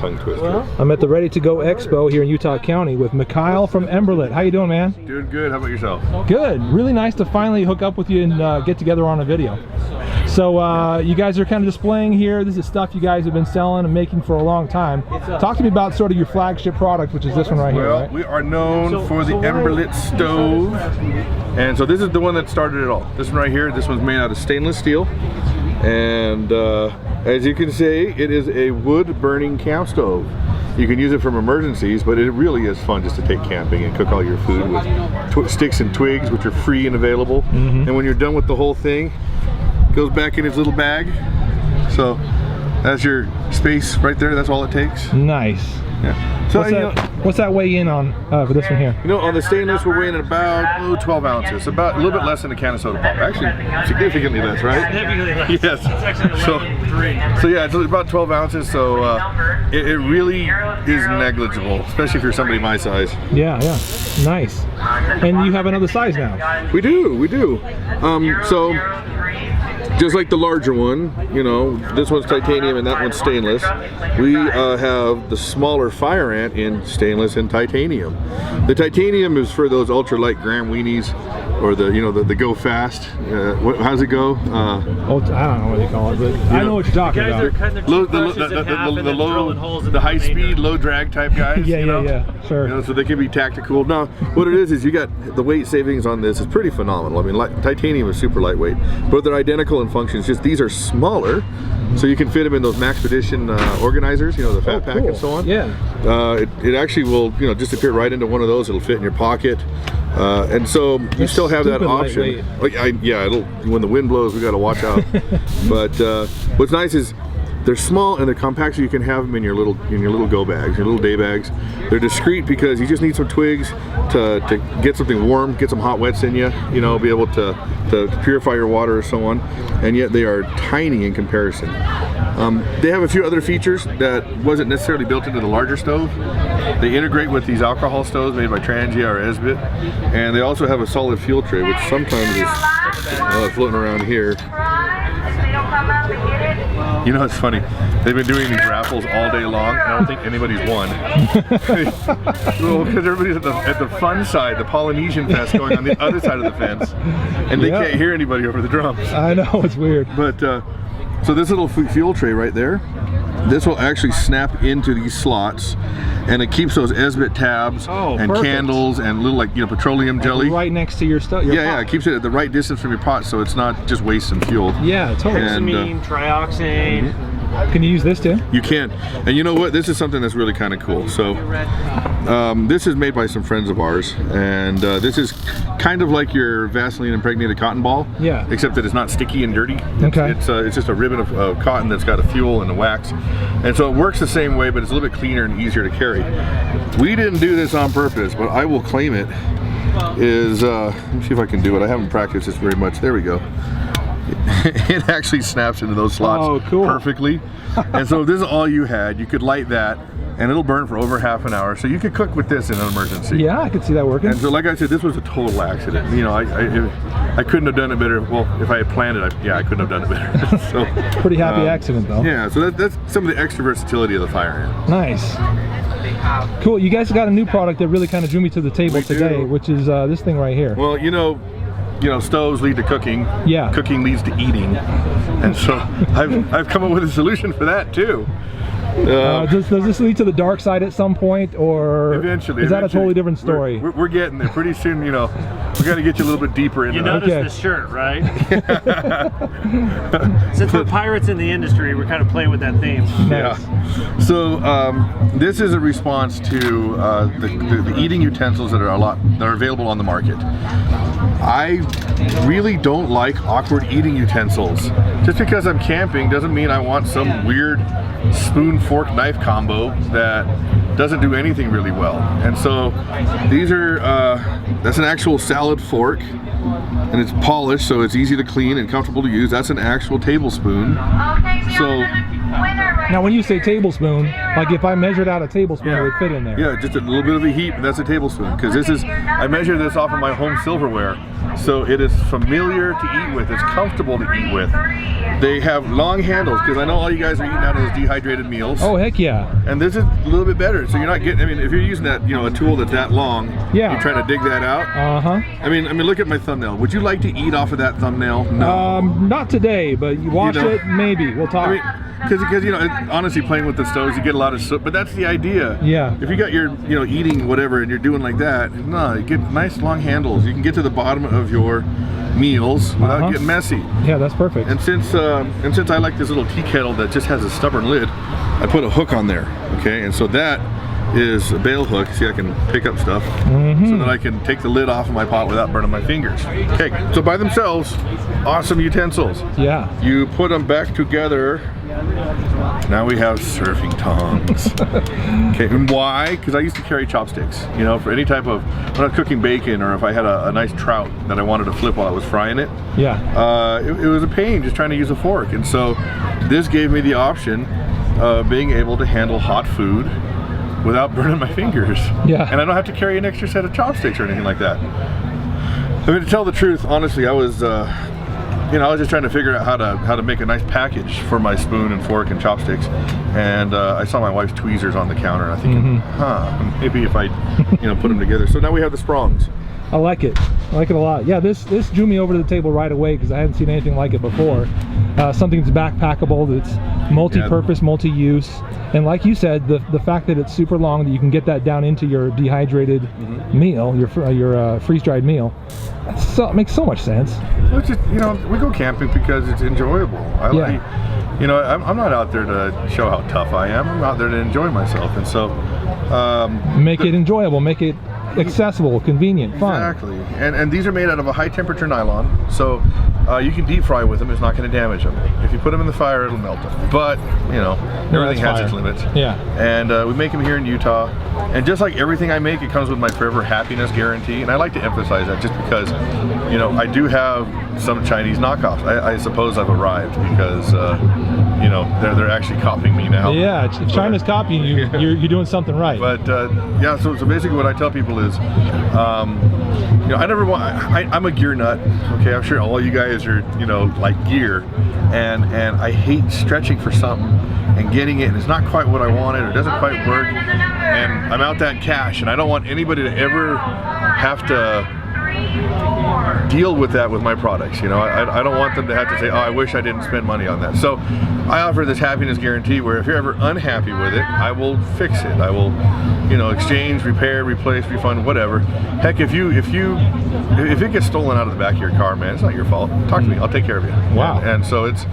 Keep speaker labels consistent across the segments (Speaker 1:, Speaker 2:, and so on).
Speaker 1: tongue twister.
Speaker 2: Well, I'm at the Ready to Go Expo here in Utah County with Mikhail from Emberlit. How you doing, man?
Speaker 1: Doing good. How about yourself?
Speaker 2: Good. Really nice to finally hook up with you and get together on a video. So you guys are kind of displaying here. This is stuff you guys have been selling and making for a long time. Talk to me about sort of your flagship product, which is this one right here.
Speaker 1: Well,
Speaker 2: right?
Speaker 1: we are known for the Emberlit stove, and so this is the one that started it all. This one right here, this one's made out of stainless steel, and as you can see, it is a wood burning camp stove. You can use it for emergencies, but it really is fun just to take camping and cook all your food with sticks and twigs, which are free and available. And when you're done with the whole thing, it goes back in its little bag. So that's your space right there. That's all it takes.
Speaker 2: Nice.
Speaker 1: Yeah. So
Speaker 2: what's that weigh in on for this one here?
Speaker 1: You know, on the stainless we're weighing at about 12 ounces, about a little bit less than a can of soda pop. Actually, significantly less, right?
Speaker 3: Significantly less.
Speaker 1: Yes.
Speaker 3: It's actually
Speaker 1: So yeah, it's about 12 ounces. So it really is negligible, especially if you're somebody my size.
Speaker 2: Yeah, yeah. Nice. And you have another size now.
Speaker 1: We do. So just like the larger one, you know, this one's titanium and that one's stainless. We have the smaller Fireant in stainless and titanium. The titanium is for those ultra-light gram weenies, or the go fast. How's it go?
Speaker 2: I don't know what you call it, but I know what you're talking about.
Speaker 1: The high-speed, low-drag type guys.
Speaker 2: Yeah, sure.
Speaker 1: You know, so they can be tactical. Now, what it is you got the weight savings on this is pretty phenomenal. I mean, titanium is super lightweight, but they're identical in function. Just these are smaller, so you can fit them in those Maxpedition organizers. You know, the fat pack and so on.
Speaker 2: Yeah.
Speaker 1: It actually will, disappear right into one of those. It'll fit in your pocket. And so you still have that option. Like, when the wind blows, we got to watch out. But what's nice is they're small and they're compact, so you can have them in your little go bags, your little day bags. They're discreet because you just need some twigs to get something warm, get some hot wets in you. You know, be able to purify your water or so on. And yet they are tiny in comparison. They have a few other features that wasn't necessarily built into the larger stove. They integrate with these alcohol stoves made by Trangia or Esbit, and they also have a solid fuel tray, which sometimes is floating around here. You know, it's funny. They've been doing these raffles all day long. I don't think anybody's won. Well, because everybody's at the fun side, the Polynesian fest, going on the other side of the fence, and they can't hear anybody over the drums.
Speaker 2: I know, it's weird.
Speaker 1: But so this little fuel tray right there, this will actually snap into these slots, and it keeps those Esbit tabs and perfect. Candles and little petroleum jelly
Speaker 2: right next to your stuff.
Speaker 1: Yeah, it keeps it at the right distance from your pot, so it's not just wasting fuel.
Speaker 2: Yeah, totally.
Speaker 3: Hexamine, trioxane.
Speaker 2: Can you use this too?
Speaker 1: You can. And you know what? This is something that's really kind of cool. So this is made by some friends of ours, and this is kind of like your Vaseline impregnated cotton ball. Yeah. Except that it's not sticky and dirty. It's just a ribbon of cotton that's got a fuel and a wax, and so it works the same way, but it's a little bit cleaner and easier to carry. We didn't do this on purpose, but I will claim it is. Let me see if I can do it. I haven't practiced this very much. There we go. It actually snaps into those slots perfectly. And so if this is all you had, you could light that and it'll burn for over half an hour. So you could cook with this in an emergency.
Speaker 2: Yeah, I could see that working.
Speaker 1: And so like I said, this was a total accident. You know, I couldn't have done it better. Well, if I had planned it, I couldn't have done it better. So
Speaker 2: pretty happy accident though.
Speaker 1: Yeah, so that's some of the extra versatility of the Fireant.
Speaker 2: Nice. Cool, you guys got a new product that really kind of drew me to the table today, which is this thing right here.
Speaker 1: Well, you know, stoves lead to cooking. Yeah. Cooking leads to eating. And so I've come up with a solution for that too.
Speaker 2: Does this lead to the dark side at some point, or
Speaker 1: eventually?
Speaker 2: Is that a totally different story?
Speaker 1: We're getting there. Pretty soon, we got to get you a little bit deeper into that.
Speaker 3: You noticed the shirt, right? Since we're pirates in the industry, we're kind of playing with that theme.
Speaker 1: Nice. Yeah. So this is a response to the eating utensils that are available on the market. I really don't like awkward eating utensils. Just because I'm camping doesn't mean I want some weird spoon, fork, knife combo that doesn't do anything really well. And so these are, that's an actual salad fork, and it's polished, so it's easy to clean and comfortable to use. That's an actual tablespoon. So
Speaker 2: now when you say tablespoon, like if I measured out a tablespoon, it would fit in there.
Speaker 1: Yeah, just a little bit of a heat, and that's a tablespoon. Because I measure this off of my home silverware, So it is familiar to eat with, it's comfortable to eat with. They have long handles, because I know all you guys are eating out of those dehydrated meals.
Speaker 2: Oh, heck yeah.
Speaker 1: And this is a little bit better, so you're not getting, I mean, if you're using that, you know, a tool that's that long,
Speaker 2: yeah,
Speaker 1: you're trying to dig that out. I mean, look at my thumbnail. Would you like to eat off of that thumbnail? No.
Speaker 2: Not today, but you wash it, maybe. We'll talk.
Speaker 1: I mean, because you know, honestly, playing with the stoves, you get a lot of soot, but that's the idea.
Speaker 2: Yeah.
Speaker 1: If you got your, you know, eating whatever and you're doing like that, no, you get nice long handles. You can get to the bottom of your meals without getting messy.
Speaker 2: Yeah, that's perfect.
Speaker 1: And since I like this little tea kettle that just has a stubborn lid, I put a hook on there. Okay, and so that is a bail hook. See, I can pick up stuff so that I can take the lid off of my pot without burning my fingers. Okay, so by themselves, awesome utensils.
Speaker 2: Yeah. You
Speaker 1: put them back together. Now we have surfing tongs. Okay, and why? Because I used to carry chopsticks, you know, for any type of, when I was cooking bacon or if I had a nice trout that I wanted to flip while I was frying it.
Speaker 2: Yeah.
Speaker 1: It was a pain just trying to use a fork. And so this gave me the option of being able to handle hot food without burning my fingers.
Speaker 2: Yeah.
Speaker 1: And I don't have to carry an extra set of chopsticks or anything like that. I mean, to tell the truth, honestly, I was, you know, I was just trying to figure out how to make a nice package for my spoon and fork and chopsticks. And I saw my wife's tweezers on the counter, and I think, maybe if I, you know, put them together. So now we have the SprongS.
Speaker 2: I like it. I like it a lot. Yeah, this drew me over to the table right away because I hadn't seen anything like it before. Something that's backpackable, that's multi-purpose, multi-use, and like you said, the fact that it's super long, that you can get that down into your dehydrated meal, your freeze-dried meal. It makes so much sense.
Speaker 1: Well, it's just, you know, we go camping because it's enjoyable. You know, I'm not out there to show how tough I am. I'm out there to enjoy myself, and so
Speaker 2: make it enjoyable, make it accessible, convenient, fun.
Speaker 1: Exactly. And these are made out of a high temperature nylon, so you can deep fry with them. It's not going to damage them. If you put them in the fire, it'll melt them. But, you know, everything has its limits.
Speaker 2: Yeah.
Speaker 1: And we make them here in Utah. And just like everything I make, it comes with my forever happiness guarantee. And I like to emphasize that just because, you know, I do have some Chinese knockoffs. I suppose I've arrived because, you know, they're actually copying me now.
Speaker 2: Yeah, if China's copying you, you're doing something right.
Speaker 1: But yeah, so basically what I tell people is, you know, I never want, I'm a gear nut. Okay, I'm sure all you guys are, you know, like gear, and I hate stretching for something and getting it and it's not quite what I wanted or it doesn't quite work, and I'm out that cash, and I don't want anybody to ever have to deal with that with my products. You know, I don't want them to have to say, oh, I wish I didn't spend money on that. So I offer this happiness guarantee where if you're ever unhappy with it, I will fix it. I will, you know, exchange, repair, replace, refund, whatever. Heck, if it gets stolen out of the back of your car, man, it's not your fault. Talk to me, I'll take care of you.
Speaker 2: Wow.
Speaker 1: And so it's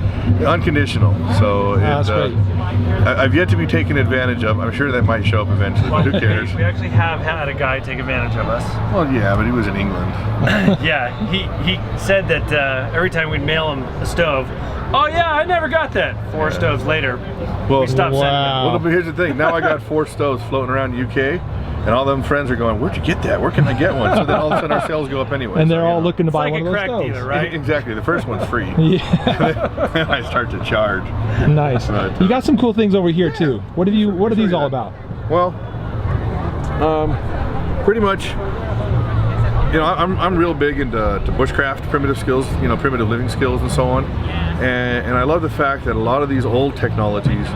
Speaker 1: unconditional. So
Speaker 2: that's great.
Speaker 1: I've yet to be taken advantage of. I'm sure that might show up eventually, but who cares?
Speaker 3: We actually have had a guy take advantage of us.
Speaker 1: Well, yeah, but he was in England.
Speaker 3: Yeah, he said that every time we'd mail him a stove, oh yeah, I never got that. 4 stoves later, we stopped sending them.
Speaker 1: Well, but here's the thing. Now I got 4 stoves floating around the UK, and all them friends are going, where'd you get that? Where can I get one? So then all of a sudden our sales go up anyway.
Speaker 2: And they're all looking to buy
Speaker 3: like
Speaker 2: one of those stoves.
Speaker 3: dealer, right?
Speaker 1: Exactly. The first one's free.
Speaker 2: Yeah.
Speaker 1: Then I start to charge.
Speaker 2: Nice.
Speaker 1: But,
Speaker 2: you got some cool things over here too. What are these all about?
Speaker 1: Well, pretty much, you know, I'm real big into bushcraft, primitive skills, you know, primitive living skills and so on. And I love the fact that a lot of these old technologies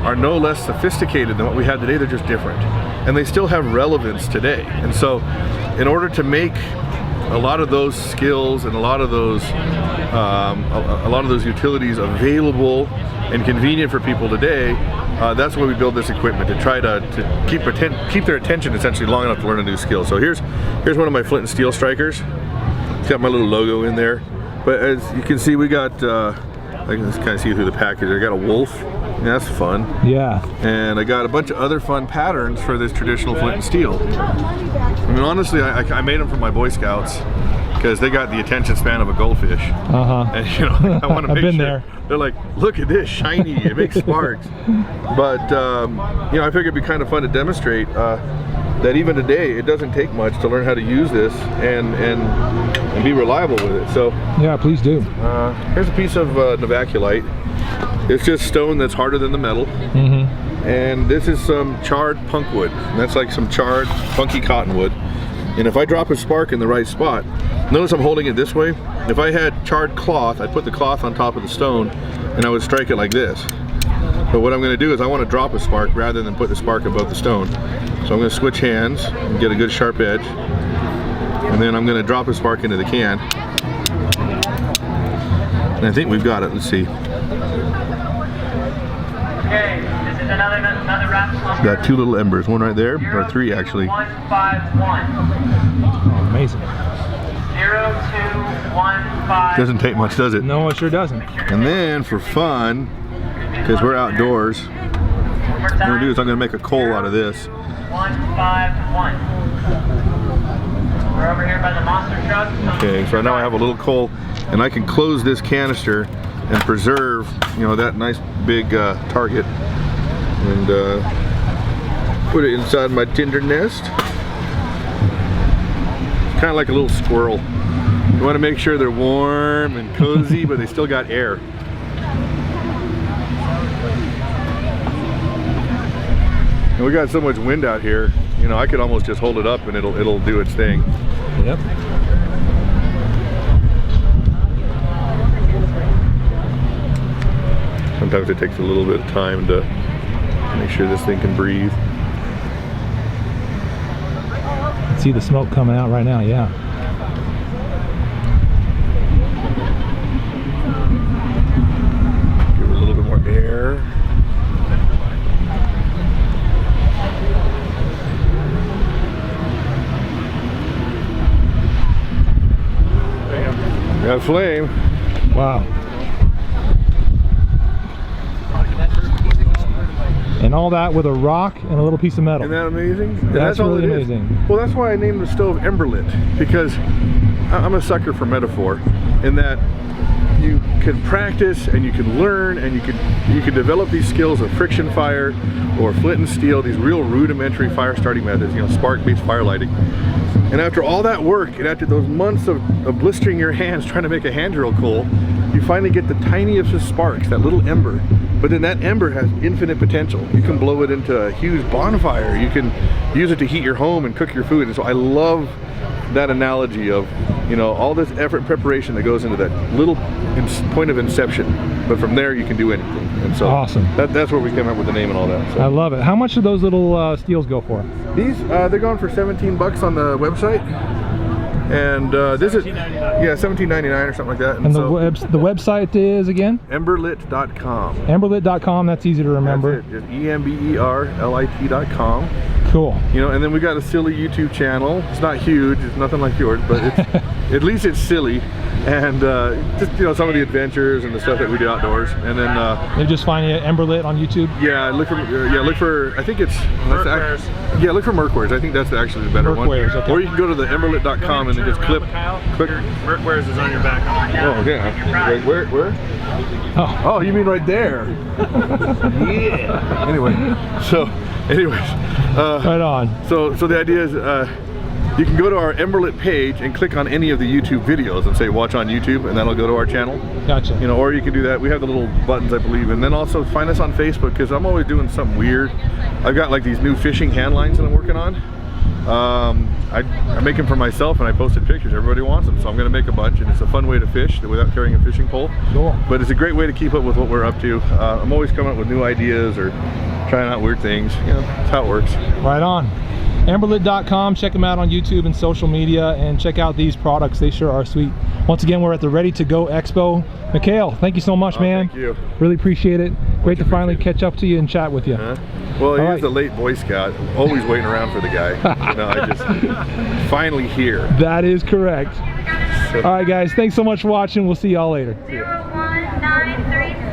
Speaker 1: are no less sophisticated than what we have today. They're just different. And they still have relevance today. And so in order to make a lot of those skills and a lot of those utilities available and convenient for people today, that's why we build this equipment, to try to keep their attention essentially long enough to learn a new skill. So here's one of my Flint and steel strikers. It's got my little logo in there. But as you can see, we got, I can just kind of see through the package. I got a wolf. That's fun.
Speaker 2: Yeah.
Speaker 1: And I got a bunch of other fun patterns for this traditional Flint and steel. I mean, honestly, I made them for my Boy Scouts because they got the attention span of a goldfish.
Speaker 2: And
Speaker 1: you know, I want to make
Speaker 2: been
Speaker 1: sure.
Speaker 2: there.
Speaker 1: They're like, look at this, shiny, it makes sparks. But you know, I figured it'd be kind of fun to demonstrate that even today, it doesn't take much to learn how to use this and be reliable with it. So
Speaker 2: yeah, please do.
Speaker 1: Here's a piece of Novaculite. It's just stone that's harder than the metal. And this is some charred punkwood. That's like some charred, funky cottonwood. And if I drop a spark in the right spot, Notice I'm holding it this way. If I had charred cloth, I'd put the cloth on top of the stone and I would strike it like this. But what I'm going to do is I want to drop a spark rather than put the spark above the stone. So I'm going to switch hands and get a good sharp edge. And then I'm going to drop a spark into the can. And I think we've got it. Let's see.
Speaker 4: Okay, this is another wrap.
Speaker 1: Got 2 little embers, one right there, or 3 actually.
Speaker 4: 151.
Speaker 2: Oh, amazing.
Speaker 4: 0215.
Speaker 1: Doesn't take much, does it?
Speaker 2: No, it sure doesn't.
Speaker 1: And then for fun, because we're outdoors, what I'm going to do is I'm going to make a coal out of this.
Speaker 4: 151. We're over here by the monster truck.
Speaker 1: Okay, so now I have a little coal, and I can close this canister and preserve, you know, that nice big target, and put it inside my tinder nest. Kind of like a little squirrel. You want to make sure they're warm and cozy, but they still got air. And we got so much wind out here, you know, I could almost just hold it up and it'll do its thing.
Speaker 2: Yep.
Speaker 1: Sometimes it takes a little bit of time to make sure this thing can breathe.
Speaker 2: See the smoke coming out right now, yeah.
Speaker 1: Give it a little bit more air. Got flame.
Speaker 2: Wow. And all that with a rock and a little piece of metal.
Speaker 1: Isn't that amazing? And
Speaker 2: That's
Speaker 1: all
Speaker 2: really
Speaker 1: it is.
Speaker 2: amazing.
Speaker 1: Well, that's why I named the stove Emberlit, because I'm a sucker for metaphor, in that you can practice and you can learn and you can develop these skills of friction fire or flint and steel, these real rudimentary fire starting methods, you know, spark-based fire lighting. And after all that work and after those months of blistering your hands trying to make a hand drill coal, you finally get the tiniest of sparks, that little ember. But then that ember has infinite potential. You can blow it into a huge bonfire. You can use it to heat your home and cook your food. And so I love that analogy of, you know, all this effort and preparation that goes into that little point of inception. But from there you can do anything. And so
Speaker 2: awesome.
Speaker 1: That's where we came up with the name and all that. So.
Speaker 2: I love it. How much do those little steels go for?
Speaker 1: These, they're going for 17 bucks on the website. And this is, yeah, $17.99 or something like that.
Speaker 2: And so, the website is, again?
Speaker 1: Emberlit.com.
Speaker 2: Emberlit.com, that's easy to remember.
Speaker 1: That's it. Just EMBERLIT.com.
Speaker 2: Cool.
Speaker 1: You know, and then we got a silly YouTube channel. It's not huge, it's nothing like yours, but it's, at least it's silly. And just, you know, some of the adventures and the stuff that we do outdoors. And then
Speaker 2: you just find Emberlit on YouTube.
Speaker 1: Yeah, look for I think it's
Speaker 3: Merkwares.
Speaker 1: Yeah, look for Merkwares. I think that's actually the better one.
Speaker 2: Okay.
Speaker 1: Or you can go to the Emberlit.com and then just click.
Speaker 3: Merkwares is on your back.
Speaker 1: Oh yeah. Right, where? Oh, you mean right there? Yeah. Anyway,
Speaker 2: right on.
Speaker 1: So the idea is you can go to our Emberlit page and click on any of the YouTube videos and say watch on YouTube, and that'll go to our channel.
Speaker 2: Gotcha.
Speaker 1: You know, or you can do that. We have the little buttons, I believe, and then also find us on Facebook, because I'm always doing something weird. I've got like these new fishing hand lines that I'm working on. I make them for myself and I posted pictures. Everybody wants them, so I'm going to make a bunch, and it's a fun way to fish without carrying a fishing pole.
Speaker 2: Cool.
Speaker 1: But it's a great way to keep up with what we're up to. I'm always coming up with new ideas or trying out weird things. You know, that's how it works.
Speaker 2: Right on. Emberlit.com, check them out on YouTube and social media, and check out these products. They sure are sweet. Once again, we're at the Ready to Go Expo. Mikhail, thank you so much, man.
Speaker 1: Thank you.
Speaker 2: Really appreciate it. Great to finally catch up to you and chat with you.
Speaker 1: Well, he was
Speaker 2: right.
Speaker 1: a late Boy Scout, always waiting around for the guy. You know, I just finally here.
Speaker 2: That is correct. All right, guys, thanks so much for watching. We'll see y'all later.
Speaker 4: 01936.